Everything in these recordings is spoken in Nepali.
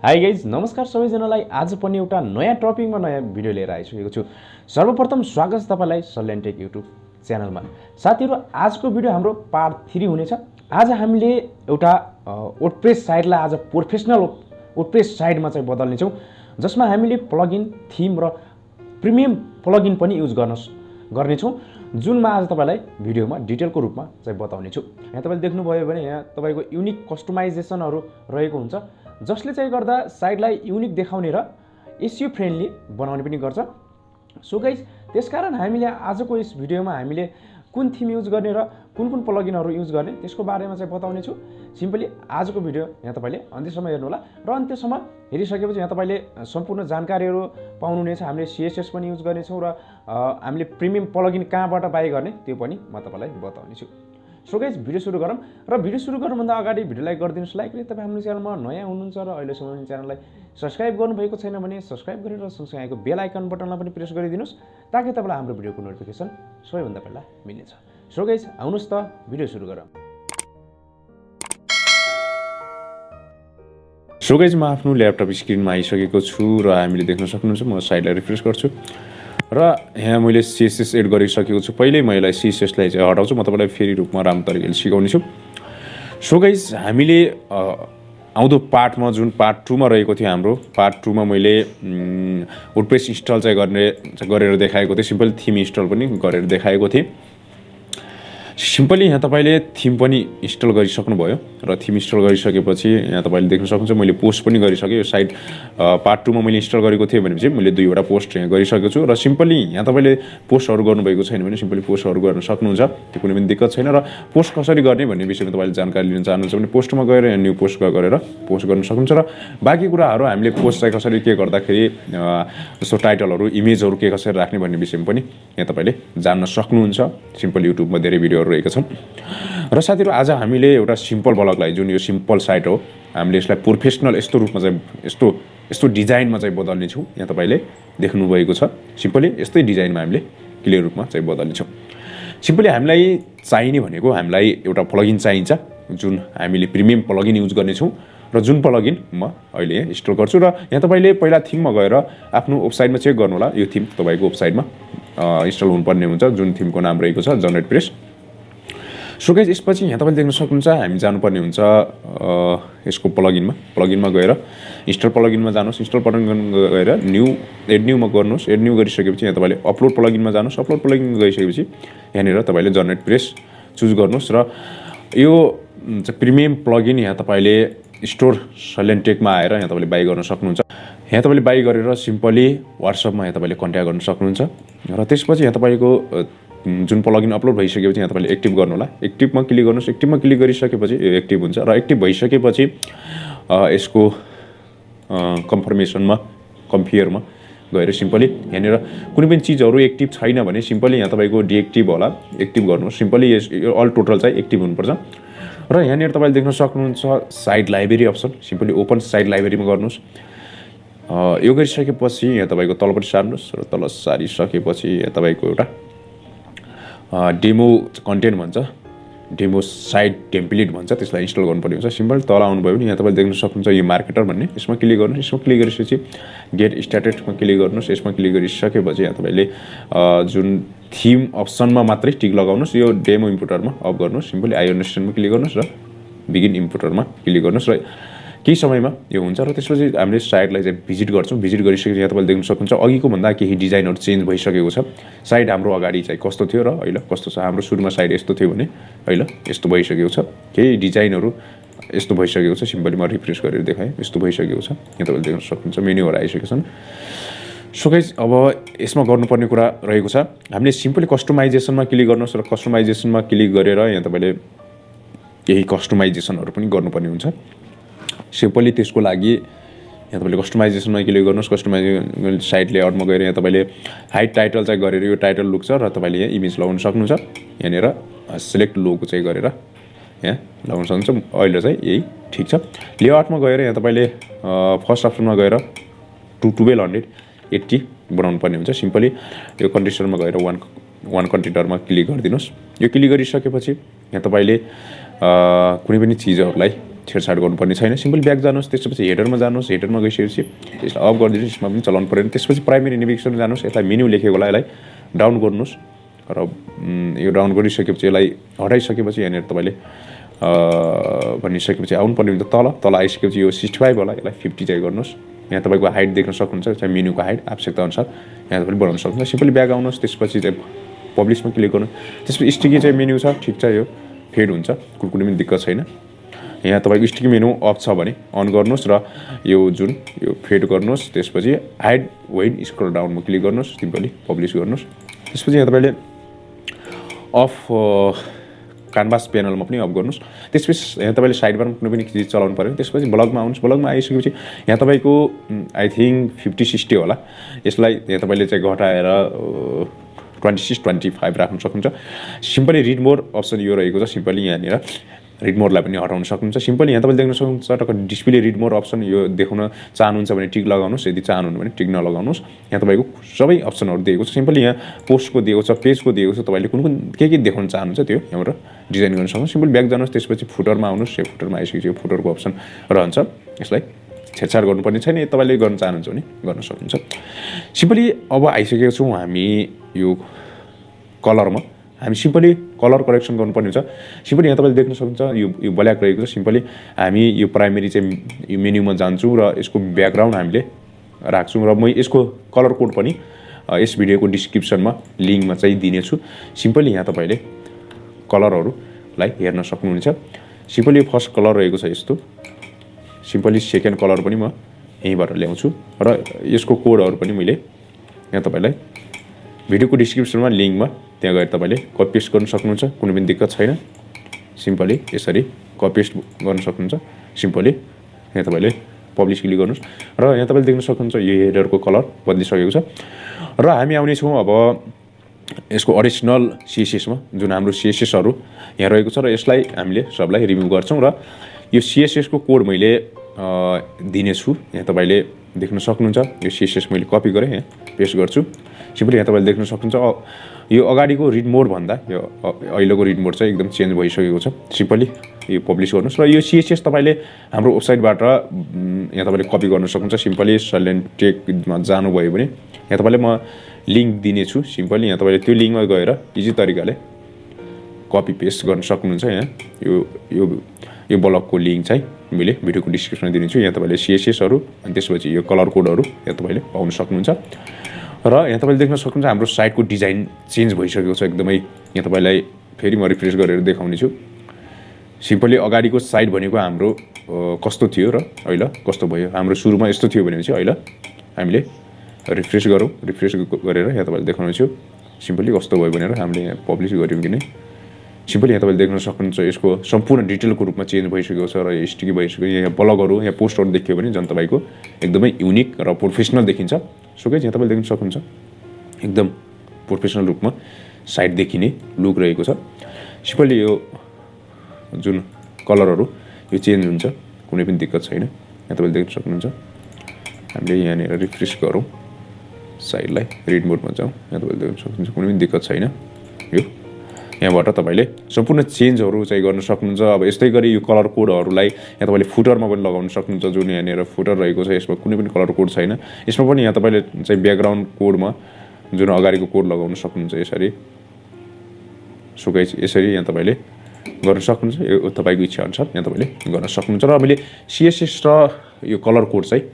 हाई गाइज नमस्कार सबैजनालाई। आज पनि एउटा नयाँ टपिकमा नयाँ भिडियो लिएर आइसकेको छु। सर्वप्रथम स्वागत छ तपाईँलाई सल्यान टेक युट्युब च्यानलमा। साथीहरू, आजको भिडियो हाम्रो पार्ट 3 हुनेछ। आज हामीले एउटा वर्डप्रेस साइटलाई आज प्रोफेसनल वर्डप्रेस साइटमा चाहिँ बदल्नेछौँ, जसमा हामीले प्लगइन, थिम र प्रिमियम प्लगइन पनि युज गर्नेछौँ, जुनमा आज तपाईँलाई भिडियोमा डिटेलको रूपमा चाहिँ बताउनेछु। यहाँ तपाईँले देख्नुभयो भने यहाँ तपाईँको युनिक कस्टमाइजेसनहरू रहेको हुन्छ, जसले चाहिँ गर्दा साइटलाई युनिक देखाउने र एसइओ फ्रेन्डली बनाउने पनि गर्छ। सो गाइज, त्यसकारण हामीले आजको यस भिडियोमा हामीले कुन थिम युज गर्ने र कुन प्लगइनहरू युज गर्ने त्यसको बारेमा चाहिँ बताउने छु। सिम्पली आजको भिडियो यहाँ तपाईँले अन्त्यसम्म हेर्नुहोला र अन्त्यसम्म हेरिसकेपछि यहाँ तपाईँले सम्पूर्ण जानकारीहरू पाउनुहुनेछ। हामीले सिएसएस पनि युज गर्नेछौँ र हामीले प्रिमियम प्लगइन कहाँबाट बाई गर्ने त्यो पनि म तपाईँलाई बताउने छु। सो गाइज, भिडियो सुरु गरौँ। र भिडियो सुरु गर्नुभन्दा अगाडि भिडियो लाइक गरिदिनुहोस्। लाइक गरी तपाईँ हाम्रो च्यानलमा नयाँ हुनुहुन्छ र अहिलेसम्म च्यानललाई सब्सक्राइब गर्नुभएको छैन भने सब्सक्राइब गरेर सँगसँगै आएको बेल आइकन बटनलाई पनि प्रेस गरिदिनुहोस्, ताकि तपाईँलाई हाम्रो भिडियोको नोटिफिकेसन सबैभन्दा पहिला मिल्नेछ। सो गाइज, आउनुहोस् त भिडियो सुरु गरौँ। सो गाइज, म आफ्नो ल्यापटप स्क्रिनमा आइसकेको छु र हामीले देख्न सक्नुहुन्छ। म साइडलाई रिफ्रेस गर्छु र यहाँ मैले सिएसएस एड गरिसकेको छु। पहिल्यै म यसलाई सिएसएसलाई चाहिँ हटाउँछु। म तपाईँलाई फेरि रूपमा राम्रो तरिकाले सिकाउने छु। सो गाइज, हामीले आउँदो पार्टमा जुन पार्ट 2 मा रहेको थियो, हाम्रो पार्ट 2 मा मैले वर्डप्रेस इन्स्टल चाहिँ गरेर देखाएको थिएँ। सिम्पल थिम इन्स्टल पनि गरेर देखाएको थिएँ। सिम्पली यहाँ तपाईँले थिम पनि इन्स्टल गरिसक्नुभयो र थिम इन्स्टल गरिसकेपछि यहाँ तपाईँले देख्न सक्नुहुन्छ मैले पोस्ट पनि गरिसकेँ। यो साइट पार्ट 2 मा मैले इन्स्टल गरेको थिएँ भनेपछि मैले 2वटा पोस्ट यहाँ गरिसकेको छु। र सिम्पली यहाँ तपाईँले पोस्टहरू गर्नुभएको छैन भने सिम्पली पोस्टहरू गर्न सक्नुहुन्छ, त्यो कुनै पनि दिक्कत छैन। र पोस्ट कसरी गर्ने भन्ने विषयमा तपाईँले जानकारी लिन चाहनुहुन्छ भने पोस्टमा गएर यहाँ न्यू पोस्ट गरेर पोस्ट गर्न सक्नुहुन्छ। र बाँकी कुराहरू हामीले पोस्ट चाहिँ कसरी के गर्दाखेरि जस्तो टाइटलहरू, इमेजहरू के कसरी राख्ने भन्ने विषयमा पनि यहाँ तपाईँले जान्न सक्नुहुन्छ। सिम्पल युट्युबमा धेरै भिडियोहरू रहेका छन्। र साथीहरू, आज हामीले एउटा सिम्पल ब्लगलाई, जुन यो सिम्पल साइट हो, हामीले यसलाई प्रोफेसनल यस्तो रूपमा चाहिँ यस्तो डिजाइनमा चाहिँ बदल्नेछौँ। यहाँ तपाईँले देख्नुभएको छ, सिम्पली यस्तै डिजाइनमा हामीले क्लियर रूपमा चाहिँ बदल्नेछौँ। सिम्पली हामीलाई चाहिने भनेको हामीलाई एउटा प्लगइन चाहिन्छ, जुन हामीले प्रिमियम प्लगइन युज गर्नेछौँ। र जुन प्लगइन म अहिले यहाँ इन्स्टल गर्छु। र यहाँ तपाईँले पहिला थिममा गएर आफ्नो वेबसाइटमा चेक गर्नु होला। यो थिम तपाईँको वेबसाइटमा इन्स्टल हुनुपर्ने हुन्छ, जुन थिमको नाम रहेको छ WordPress। सो गाइज, यसपछि यहाँ तपाईँले देख्न सक्नुहुन्छ हामी जानुपर्ने हुन्छ यसको प्लगइनमा गएर इन्स्टल प्लगइनमा जानुहोस्। इन्स्टल प्लगइन गएर एड न्यूमा गर्नुहोस्। एड न्यू गरिसकेपछि यहाँ तपाईँले अपलोड प्लगइनमा जानुहोस्। अपलोड प्लगइन गइसकेपछि यहाँनिर तपाईँले WordPress चुज गर्नुहोस्। र यो प्रिमियम प्लगइन यहाँ तपाईँले स्टोर सल्यान टेकमा आएर यहाँ तपाईँले बाई गर्न सक्नुहुन्छ। यहाँ तपाईँले बाई गरेर सिम्पली वाट्सएपमा यहाँ तपाईँले कन्ट्याक्ट गर्न सक्नुहुन्छ। र त्यसपछि यहाँ तपाईँको जुन प्लगइन अपलोड भइसकेपछि यहाँ तपाईँले एक्टिभ गर्नु होला। एक्टिभमा क्लिक गर्नुहोस्। एक्टिभमा क्लिक गरिसकेपछि यो एक्टिभ हुन्छ। र एक्टिभ भइसकेपछि यसको कन्फर्मेसनमा गएर सिम्पली यहाँनिर कुनै पनि चिजहरू एक्टिभ छैन भने सिम्पली यहाँ तपाईँको डिएक्टिभ होला, एक्टिभ गर्नुहोस्। सिम्पली यो अल टोटल चाहिँ एक्टिभ हुनुपर्छ। र यहाँनिर तपाईँले देख्न सक्नुहुन्छ site library option, simply open site लाइब्रेरीमा गर्नुहोस्। यो गरिसकेपछि यहाँ तपाईँको तलपट्टि सार्नुहोस्। र तल सारिसकेपछि यहाँ तपाईँको एउटा डेमो कन्टेन्ट भन्छ, डेमो साइट टेम्प्लेट भन्छ, त्यसलाई इन्स्टल गर्नुपर्ने हुन्छ। सिम्पल तल आउनुभयो भने यहाँ तपाईँले देख्न सक्नुहुन्छ यो मार्केटर भन्ने, यसमा क्लिक गर्नुहोस्। यसमा क्लिक गरिसकेपछि गेट स्टार्टेडमा क्लिक गर्नुहोस्। यसमा क्लिक गरिसकेपछि यहाँ तपाईँले जुन थिम अप्सनमा मात्रै टिक लगाउनुहोस्। यो डेमो इम्पोर्टरमा अफ गर्नुहोस्। सिम्पली आई अन्डरस्ट्यान्डमा क्लिक गर्नुहोस् र बिगिन इम्पोर्टरमा क्लिक गर्नुहोस्। र केही समयमा यो हुन्छ। र त्यसपछि हामीले साइटलाई चाहिँ भिजिट गर्छौँ। भिजिट गरिसकेपछि यहाँ तपाईँले देख्न सक्नुहुन्छ अघिको भन्दा केही डिजाइनहरू चेन्ज भइसकेको छ। साइट हाम्रो अगाडि चाहिँ कस्तो थियो र अहिले कस्तो छ। हाम्रो सुरुमा साइट यस्तो थियो भने अहिले यस्तो भइसकेको छ। केही डिजाइनहरू यस्तो भइसकेको छ। सिम्पली म रिफ्रेस गरेर देखाएँ, यस्तो भइसकेको छ। यहाँ तपाईँले देख्न सक्नुहुन्छ मेन्युहरू आइसकेका छन्। सो गाइज, अब यसमा गर्नुपर्ने कुरा रहेको छ, हामीले सिम्पली कस्टमाइजेसनमा क्लिक गर्नुहोस्। र कस्टमाइजेसनमा क्लिक गरेर यहाँ तपाईँले केही कस्टमाइजेसनहरू पनि गर्नुपर्ने हुन्छ। सिम्पली त्यसको लागि यहाँ तपाईँले कस्टमाइजेसनमा क्लिक गर्नुहोस्। कस्टमाइजेसन साइट लेआउटमा गएर यहाँ तपाईँले हाइट टाइटल चाहिँ गरेर यो टाइटल लुक छ र तपाईँले यहाँ इमेज लगाउन सक्नुहुन्छ। यहाँनिर सिलेक्ट लोगो चाहिँ गरेर यहाँ लगाउन सक्नुहुन्छ। अहिले चाहिँ यही ठिक छ। लेआउटमा गएर यहाँ तपाईँले फर्स्ट अप्सनमा गएर 1280 बनाउनु पर्ने हुन्छ। सिम्पली यो कन्टेनरमा गएर वान कन्टेनरमा क्लिक गरिदिनुहोस्। यो क्लिक गरिसकेपछि यहाँ तपाईँले कुनै पनि चिजहरूलाई छेडछाड गर्नुपर्ने छैन सिम्पली ब्याक जानुहोस् त्यसपछि हेडरमा जानुहोस् हेडरमा गइसकेपछि यसलाई अफ गरिदिनुहोस् यसमा पनि चलाउनु परेन त्यसपछि प्राइमेरी नेभिगेसन जानुहोस् यसलाई मेन्यु लेखेको होला यसलाई डाउन गर्नुहोस् र यो डाउन गरिसकेपछि यसलाई हटाइसकेपछि यहाँनिर तपाईँले भनिसकेपछि आउनुपर्ने हुन्छ तल आइसकेपछि यो 65 होला यसलाई 50 चाहिँ गर्नुहोस् यहाँ तपाईँको हाइट देख्न सक्नुहुन्छ चाहिँ मेन्युको हाइट आवश्यकता अनुसार यहाँ तपाईँले बनाउन सक्नुहुन्छ सिम्पली ब्याक आउनुहोस् त्यसपछि चाहिँ पब्लिसमा क्लिक गर्नु त्यसपछि स्टिकी चाहिँ मेन्यु छ ठिक छ यो फेड हुन्छ कुनै पनि दिक्कत छैन यहाँ तपाईँको स्टिकी मेन्यु अफ छ भने अन गर्नुहोस् र यो जुन यो फेड गर्नुहोस् त्यसपछि हाइड वेट स्क्रल डाउनमा क्लिक गर्नुहोस् सिम्पली पब्लिस गर्नुहोस् त्यसपछि यहाँ तपाईँले अफ क्यानभास प्यानलमा पनि अफ गर्नुहोस् त्यसपछि यहाँ तपाईँले साइडबारमा कुनै पनि चिज चलाउनु पऱ्यो त्यसपछि ब्लगमा आउनुहोस् ब्लगमा आइसकेपछि यहाँ तपाईँको आई थिङ्क 50-60 होला यसलाई यहाँ तपाईँले चाहिँ घटाएर 26-25 राख्न सक्नुहुन्छ सिम्पली रिड मोर अप्सन यो रहेको छ सिम्पली यहाँनिर रिड मोरलाई पनि हटाउन सक्नुहुन्छ सिम्पली यहाँ तपाईँले देख्न सक्नुहुन्छ टक्क डिस्प्ले रिड मोर अप्सन यो देखाउन चाहनुहुन्छ भने टिक लगाउनुहोस् यदि चाहनुहुन्छ भने टिक नलगाउनुहोस् यहाँ तपाईँको सबै अप्सनहरू दिएको छ सिम्पली यहाँ पोस्टको दिएको छ पेजको दिएको छ तपाईँले कुन के देखाउन चाहनुहुन्छ त्यो यहाँबाट डिजाइन गर्न सक्नुहुन्छ सिम्पली ब्याक जानुहोस् त्यसपछि फुटरमा आउनुहोस् यो फुटरमा आइसकेपछि यो फुटरको अप्सन रहन्छ यसलाई छेडछाड गर्नुपर्ने छैन तपाईँले गर्न चाहनुहुन्छ भने गर्न सक्नुहुन्छ सिम्पली अब आइसकेको छौँ हामी यो कलरमा हामी सिम्पली कलर करेक्सन गर्नुपर्ने हुन्छ सिम्पली यहाँ तपाईँले देख्न सक्नुहुन्छ यो ब्ल्याक रहेको छ सिम्पली हामी यो प्राइमेरी चाहिँ यो मेन्युमा जान्छौँ र यसको ब्याकग्राउन्ड हामीले राख्छौँ र म यसको कलर कोड पनि यस भिडियोको डिस्क्रिप्सनमा लिङ्कमा चाहिँ दिनेछु सिम्पली यहाँ तपाईँले कलरहरूलाई हेर्न सक्नुहुन्छ सिम्पली फर्स्ट कलर रहेको छ यस्तो सिम्पली सेकेन्ड कलर पनि म यहीँबाट ल्याउँछु र यसको कोडहरू पनि मैले यहाँ तपाईँलाई भिडियोको डिस्क्रिप्सनमा लिङ्कमा त्यहाँ गएर तपाईँले कपी पेस्ट गर्न सक्नुहुन्छ कुनै पनि दिक्कत छैन सिम्पली यसरी कपी पेस्ट गर्न सक्नुहुन्छ सिम्पली यहाँ तपाईँले पब्लिस क्लिक गर्नुहोस् र यहाँ तपाईँले देख्न सक्नुहुन्छ यो हेडरको कलर बदलिसकेको छ र हामी आउनेछौँ अब यसको ओरिजिनल सिएसएसमा जुन हाम्रो सिएसएसहरू यहाँ रहेको छ र यसलाई हामीले सबलाई रिमुभ गर्छौँ र यो सिएसएसको कोड मैले दिनेछु यहाँ तपाईँले देख्न सक्नुहुन्छ यो सिएसएस मैले कपी गरेँ यहाँ पेस्ट गर्छु सिम्पली यहाँ तपाईँले देख्न सक्नुहुन्छ यो अगाडिको रिड मोड भन्दा यो अहिलेको रिड मोड चाहिँ एकदम चेन्ज भइसकेको छ सिम्पली यो पब्लिस गर्नुहोस् र यो सिएसएस तपाईँले हाम्रो वेबसाइटबाट यहाँ तपाईँले कपी गर्न सक्नुहुन्छ सिम्पली सल्यान टेकमा जानुभयो भने यहाँ तपाईँले म लिङ्क दिनेछु सिम्पली यहाँ तपाईँले त्यो लिङ्कमा गएर इजी तरिकाले कपी पेस्ट गर्न सक्नुहुन्छ यहाँ यो ब्लगको लिङ्क चाहिँ मैले भिडियोको डिस्क्रिप्सनमा दिनेछु यहाँ तपाईँले सिएसएसहरू अनि त्यसपछि यो कलर कोडहरू यहाँ तपाईँले पाउन सक्नुहुन्छ र यहाँ तपाईँले देख्न सक्नुहुन्छ हाम्रो साइटको डिजाइन चेन्ज भइसकेको छ एकदमै यहाँ तपाईँलाई फेरि म रिफ्रेस गरेर देखाउने छु सिम्पली अगाडिको साइट भनेको हाम्रो कस्तो थियो र अहिले कस्तो भयो हाम्रो सुरुमा यस्तो थियो भनेपछि अहिले हामीले रिफ्रेस गरौँ रिफ्रेस गरेर यहाँ तपाईँले देखाउने छु सिम्पली कस्तो भयो भनेर हामीले यहाँ पब्लिस गऱ्यौँ कि नै सिम्पली यहाँ तपाईँले देख्न सक्नुहुन्छ यसको सम्पूर्ण डिटेलको रूपमा चेन्ज भइसकेको छ र स्टिकी भइसक्यो यहाँ ब्लगहरू यहाँ पोस्टहरू देखियो भने झन् तपाईँको एकदमै युनिक र प्रोफेसनल देखिन्छ सो गाइस यहाँ तपाईँले देख्न सक्नुहुन्छ एकदम प्रोफेसनल रूपमा साइट देखिने लुक रहेको छ सिम्पली यो जुन कलरहरू यो चेन्ज हुन्छ कुनै पनि दिक्कत छैन यहाँ तपाईँले देख्न सक्नुहुन्छ हामीले यहाँनिर रिफ्रेस गरौँ साइटलाई रिड मोडमा जाउँ यहाँ तपाईँले देख्न सक्नुहुन्छ कुनै पनि दिक्कत छैन यो यहाँबाट तपाईँले सम्पूर्ण चेन्जहरू चाहिँ गर्न सक्नुहुन्छ अब यस्तै गरी यो कलर कोडहरूलाई यहाँ तपाईँले फुटरमा पनि लगाउन सक्नुहुन्छ जुन यहाँनिर फुटर रहेको छ यसमा कुनै पनि कलर कोड छैन यसमा पनि यहाँ तपाईँले चाहिँ ब्याकग्राउन्ड कोडमा जुन अगाडिको कोड लगाउन सक्नुहुन्छ यसरी सो गाइस यसरी यहाँ तपाईँले गर्न सक्नुहुन्छ यो तपाईँको इच्छा अनुसार यहाँ तपाईँले गर्न सक्नुहुन्छ र मैले सिएसएस र यो कलर कोड चाहिँ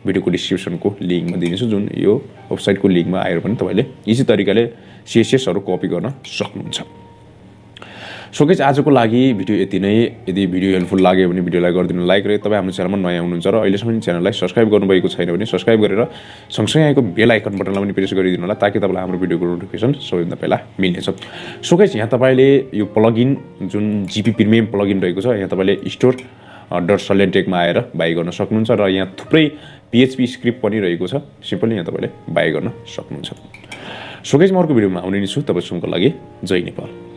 भिडियोको डिस्क्रिप्सनको लिङ्कमा दिनेछु जुन यो वेबसाइटको लिङ्कमा आएर पनि तपाईँले इजी तरिकाले सिएसएसहरू कपी गर्न सक्नुहुन्छ सो गाइस आजको लागि भिडियो यति नै यदि भिडियो हेल्पफुल लाग्यो भने भिडियोलाई गरिदिनु लाइक र तपाईँ हाम्रो च्यानलमा नयाँ हुनुहुन्छ र अहिलेसम्म च्यानललाई सब्सक्राइब गर्नुभएको छैन भने सब्सक्राइब गरेर सँगसँगै आएको बेल आइकन बटनलाई पनि प्रेस गरिदिनु होला ताकि तपाईँलाई हाम्रो भिडियोको नोटिफिकेसन सबैभन्दा पहिला मिल्नेछ सो गाइस यहाँ तपाईँले यो प्लगइन जुन जिपी प्रिमियम प्लगइन रहेको छ यहाँ तपाईँले स्टोर .salyan टेकमा आएर बाई गर्न सक्नुहुन्छ र यहाँ थुप्रै PHP स्क्रिप्ट पनि रहेको छ सिम्पली यहाँ तपाईँले बाई गर्न सक्नुहुन्छ सो गाइस म अर्को भिडियोमा आउने नै छु तपाईँसँग लागि जय नेपाल।